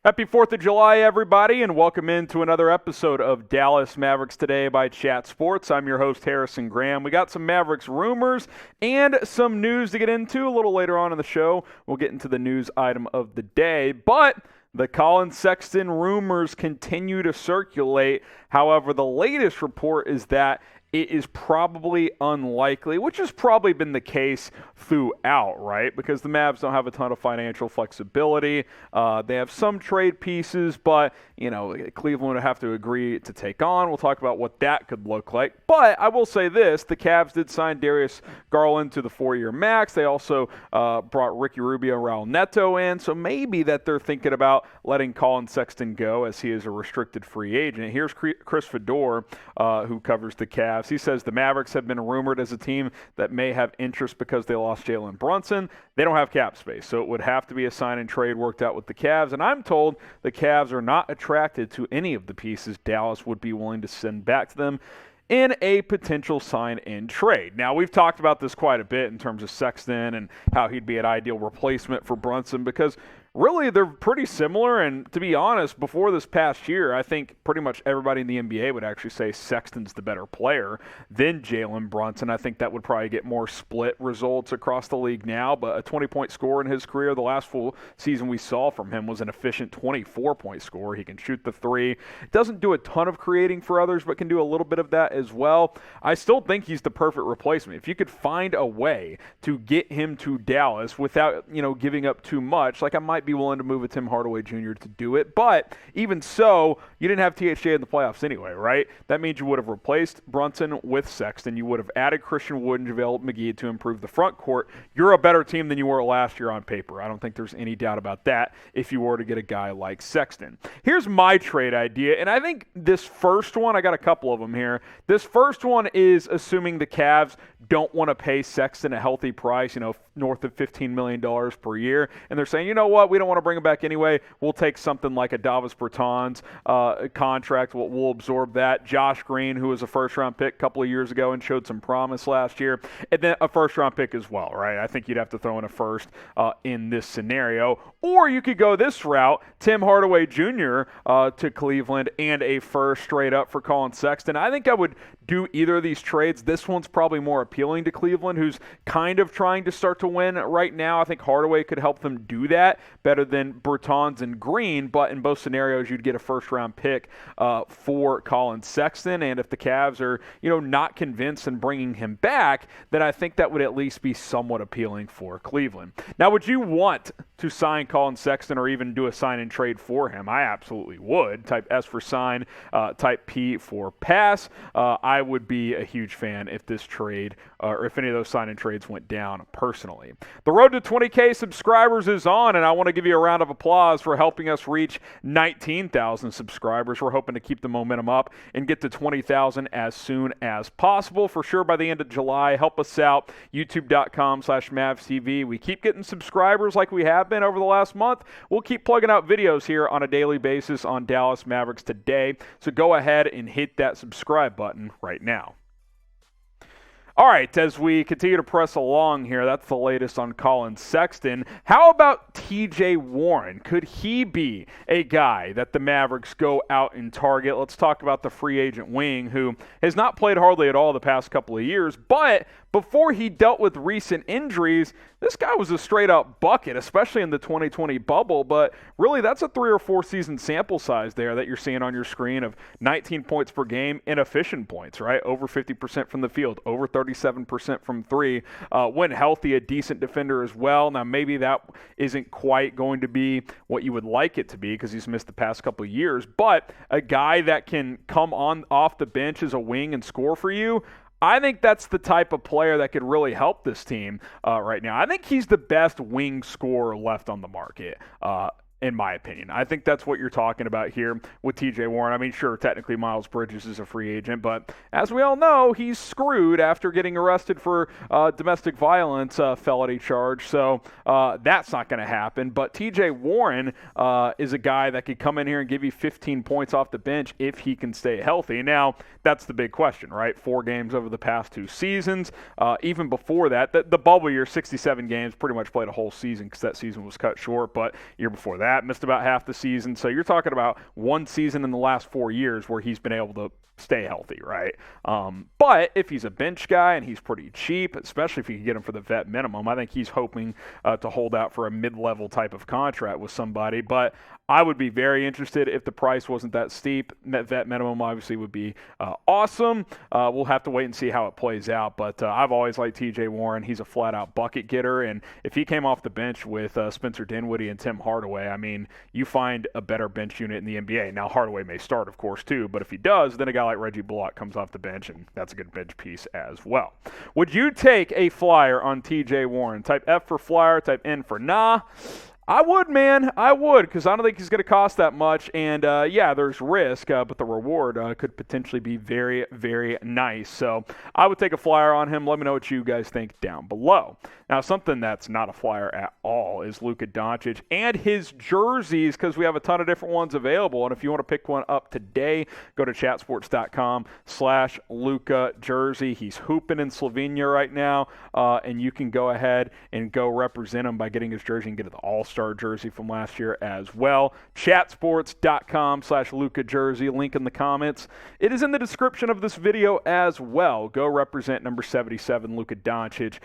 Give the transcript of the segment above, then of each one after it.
Happy 4th of July, everybody, and welcome into another episode of Dallas Mavericks Today by Chat Sports. I'm your host, Harrison Graham. We got some Mavericks rumors and some news to get into a little later on in the show. We'll get into the news item of the day, but the Collin Sexton rumors continue to circulate. However, the latest report is that it is probably unlikely, which has probably been the case throughout, right? Because the Mavs don't have a ton of financial flexibility. They have some trade pieces, but, Cleveland would have to agree to take on. We'll talk about what that could look like. But I will say this, the Cavs did sign Darius Garland to the 4-year max. They also brought Ricky Rubio, Raul Neto in, so maybe that they're thinking about letting Collin Sexton go as he is a restricted free agent. Here's Chris Fedor, who covers the Cavs. He says the Mavericks have been rumored as a team that may have interest because they lost Jalen Brunson. They don't have cap space, so it would have to be a sign and trade worked out with the Cavs. And I'm told the Cavs are not attracted to any of the pieces Dallas would be willing to send back to them in a potential sign and trade. Now, we've talked about this quite a bit in terms of Sexton and how he'd be an ideal replacement for Brunson because really, they're pretty similar, and to be honest, before this past year, I think pretty much everybody in the NBA would actually say Sexton's the better player than Jalen Brunson. I think that would probably get more split results across the league now, but a 20-point scorer in his career, the last full season we saw from him was an efficient 24-point scorer. He can shoot the three. Doesn't do a ton of creating for others, but can do a little bit of that as well. I still think he's the perfect replacement. If you could find a way to get him to Dallas without, giving up too much, like I might be willing to move a Tim Hardaway Jr. to do it, but even so, you didn't have THJ in the playoffs anyway, right? That means you would have replaced Brunson with Sexton. You would have added Christian Wood and JaVale McGee to improve the front court. You're a better team than you were last year on paper. I don't think there's any doubt about that if you were to get a guy like Sexton. Here's my trade idea, and I think this first one, I got a couple of them here. This first one is assuming the Cavs don't want to pay Sexton a healthy price, north of $15 million per year, and they're saying, you know what, we don't want to bring him back anyway. We'll take something like a Davis Bertans contract. We'll absorb that. Josh Green, who was a first-round pick a couple of years ago and showed some promise last year, and then a first-round pick as well, right? I think you'd have to throw in a first in this scenario. Or you could go this route, Tim Hardaway Jr. To Cleveland and a first straight up for Collin Sexton. I think I would do either of these trades. This one's probably more appealing to Cleveland, who's kind of trying to start to win right now. I think Hardaway could help them do that better than Bertans and Green, but in both scenarios, you'd get a first-round pick for Collin Sexton, and if the Cavs are, not convinced in bringing him back, then I think that would at least be somewhat appealing for Cleveland. Now, would you want to sign Collin Sexton or even do a sign and trade for him? I absolutely would. Type S for sign, type P for pass. I would be a huge fan if this trade or if any of those sign and trades went down personally. The road to 20K subscribers is on, and I want to give you a round of applause for helping us reach 19,000 subscribers. We're hoping to keep the momentum up and get to 20,000 as soon as possible. For sure by the end of July. Help us out, youtube.com/MavsTV. We keep getting subscribers like we have been over the last month. We'll keep plugging out videos here on a daily basis on Dallas Mavericks Today. So go ahead and hit that subscribe button right now. All right, as we continue to press along here, that's the latest on Collin Sexton. How about TJ Warren? Could he be a guy that the Mavericks go out and target? Let's talk about the free agent wing, who has not played hardly at all the past couple of years, but before he dealt with recent injuries, this guy was a straight-up bucket, especially in the 2020 bubble, but really that's a 3 or 4 season sample size there that you're seeing on your screen of 19 points per game in efficient points, right? Over 50% from the field, over 37% from three. When healthy, a decent defender as well. Now, maybe that isn't quite going to be what you would like it to be because he's missed the past couple of years, but a guy that can come on off the bench as a wing and score for you, I think that's the type of player that could really help this team right now. I think he's the best wing scorer left on the market. In my opinion. I think that's what you're talking about here with TJ Warren. I mean, sure, technically Miles Bridges is a free agent, but as we all know, he's screwed after getting arrested for domestic violence felony charge, so that's not going to happen. But TJ Warren is a guy that could come in here and give you 15 points off the bench if he can stay healthy. Now, that's the big question, right? 4 games over the past 2 seasons. Even before that, the bubble year, 67 games, pretty much played a whole season because that season was cut short, but year before that, that, missed about half the season. So you're talking about one season in the last 4 years where he's been able to stay healthy, right? But if he's a bench guy and he's pretty cheap, especially if you can get him for the vet minimum, I think he's hoping to hold out for a mid-level type of contract with somebody. But I would be very interested if the price wasn't that steep. Vet minimum obviously would be awesome. We'll have to wait and see how it plays out. But I've always liked TJ Warren. He's a flat-out bucket getter. And if he came off the bench with Spencer Dinwiddie and Tim Hardaway, I mean, you find a better bench unit in the NBA. Now, Hardaway may start, of course, too. But if he does, then a guy like Reggie Bullock comes off the bench, and that's a good bench piece as well. Would you take a flyer on TJ Warren? Type F for flyer, type N for nah. I would, man. I would, because I don't think he's going to cost that much. And, yeah, there's risk, but the reward could potentially be very, very nice. So I would take a flyer on him. Let me know what you guys think down below. Now, something that's not a flyer at all is Luka Doncic and his jerseys, because we have a ton of different ones available. And if you want to pick one up today, go to chatsports.com/Luka jersey. He's hooping in Slovenia right now, and you can go ahead and go represent him by getting his jersey and get the All-Star jersey from last year as well. Chatsports.com/Luka jersey. Link in the comments. It is in the description of this video as well. Go represent number 77, Luka Doncic,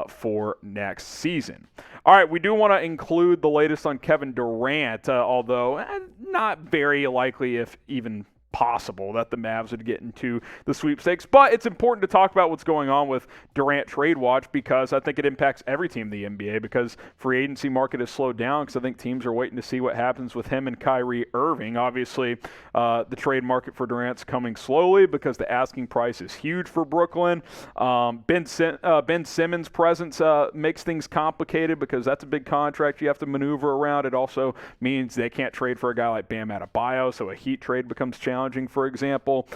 for next season. All right, we do want to include the latest on Kevin Durant, although not very likely, if even possible, that the Mavs would get into the sweepstakes. But it's important to talk about what's going on with Durant Trade Watch, because I think it impacts every team in the NBA, because free agency market has slowed down, because I think teams are waiting to see what happens with him and Kyrie Irving. Obviously, the trade market for Durant's coming slowly because the asking price is huge for Brooklyn. Ben Simmons' presence makes things complicated, because that's a big contract you have to maneuver around. It also means they can't trade for a guy like Bam Adebayo, so a Heat trade becomes challenging, for example.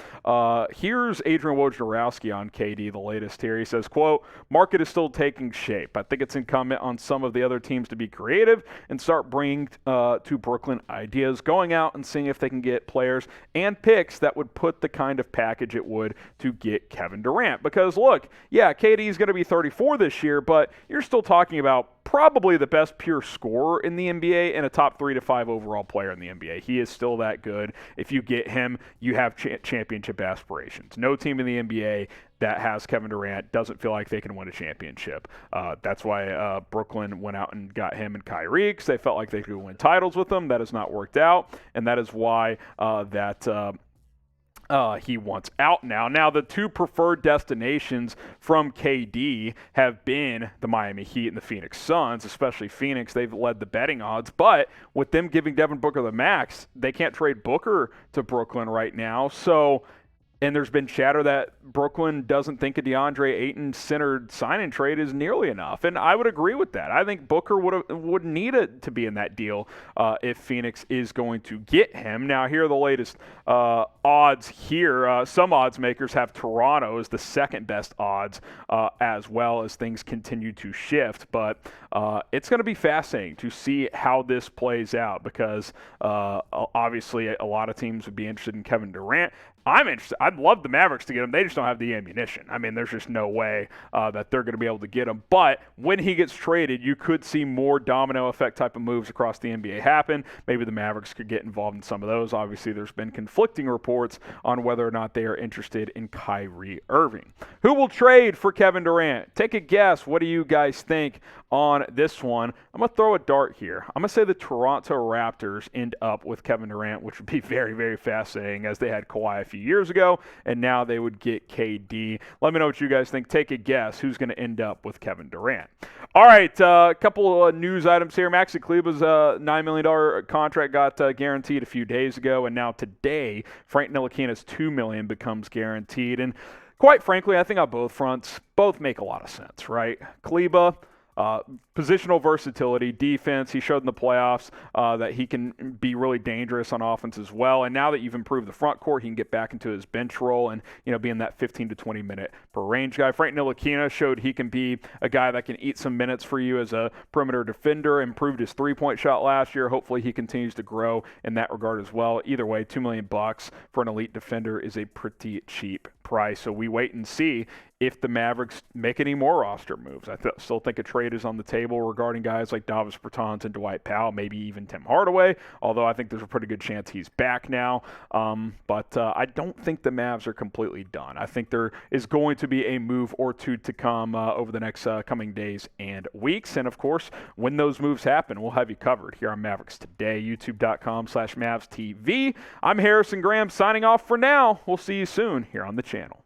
Here's Adrian Wojnarowski on KD, the latest here. He says, quote, "Market is still taking shape. I think it's incumbent on some of the other teams to be creative and start bringing to Brooklyn ideas, going out and seeing if they can get players and picks that would put the kind of package it would to get Kevin Durant." Because, look, yeah, KD is going to be 34 this year, but you're still talking about probably the best pure scorer in the NBA and a top 3 to 5 overall player in the NBA. He is still that good. If you get him, you have championship aspirations. No team in the NBA that has Kevin Durant doesn't feel like they can win a championship. That's why Brooklyn went out and got him and Kyrie, because they felt like they could win titles with him. That has not worked out, and that is why he wants out now. Now, the two preferred destinations from KD have been the Miami Heat and the Phoenix Suns, especially Phoenix. They've led the betting odds, but with them giving Devin Booker the max, they can't trade Booker to Brooklyn right now. So, and there's been chatter that Brooklyn doesn't think a DeAndre Ayton-centered sign-and trade is nearly enough, and I would agree with that. I think Booker would need it to be in that deal if Phoenix is going to get him. Now, here are the latest odds here. Some odds makers have Toronto as the second best odds, as well, as things continue to shift. But it's going to be fascinating to see how this plays out, because obviously a lot of teams would be interested in Kevin Durant. I'm interested. I'd love the Mavericks to get him. They just don't have the ammunition. I mean, there's just no way that they're going to be able to get him. But when he gets traded, you could see more domino effect type of moves across the NBA happen. Maybe the Mavericks could get involved in some of those. Obviously, there's been conflicting reports on whether or not they are interested in Kyrie Irving. Who will trade for Kevin Durant? Take a guess. What do you guys think on this one? I'm going to throw a dart here. I'm going to say the Toronto Raptors end up with Kevin Durant, which would be very, very fascinating, as they had Kawhi a few years ago, and now they would get KD. Let me know what you guys think. Take a guess who's going to end up with Kevin Durant. All right, a couple of news items here. Maxi Kleber's $9 million contract got guaranteed a few days ago, and now today, Frank Ntilikina's $2 million becomes guaranteed. And quite frankly, I think on both fronts, both make a lot of sense, right? Kleber, positional versatility, defense. He showed in the playoffs that he can be really dangerous on offense as well. And now that you've improved the front court, he can get back into his bench role and, be in that 15 to 20 minute per range guy. Frank Ntilikina showed he can be a guy that can eat some minutes for you as a perimeter defender. Improved his 3-point shot last year. Hopefully he continues to grow in that regard as well. Either way, $2 million for an elite defender is a pretty cheap price. So we wait and see if the Mavericks make any more roster moves. I still think a trade is on the table regarding guys like Davis Bertans and Dwight Powell, maybe even Tim Hardaway, although I think there's a pretty good chance he's back now. But I don't think the Mavs are completely done. I think there is going to be a move or two to come over the next coming days and weeks. And, of course, when those moves happen, we'll have you covered here on Mavericks Today, youtube.com/MavsTV. I'm Harrison Graham signing off for now. We'll see you soon here on the channel.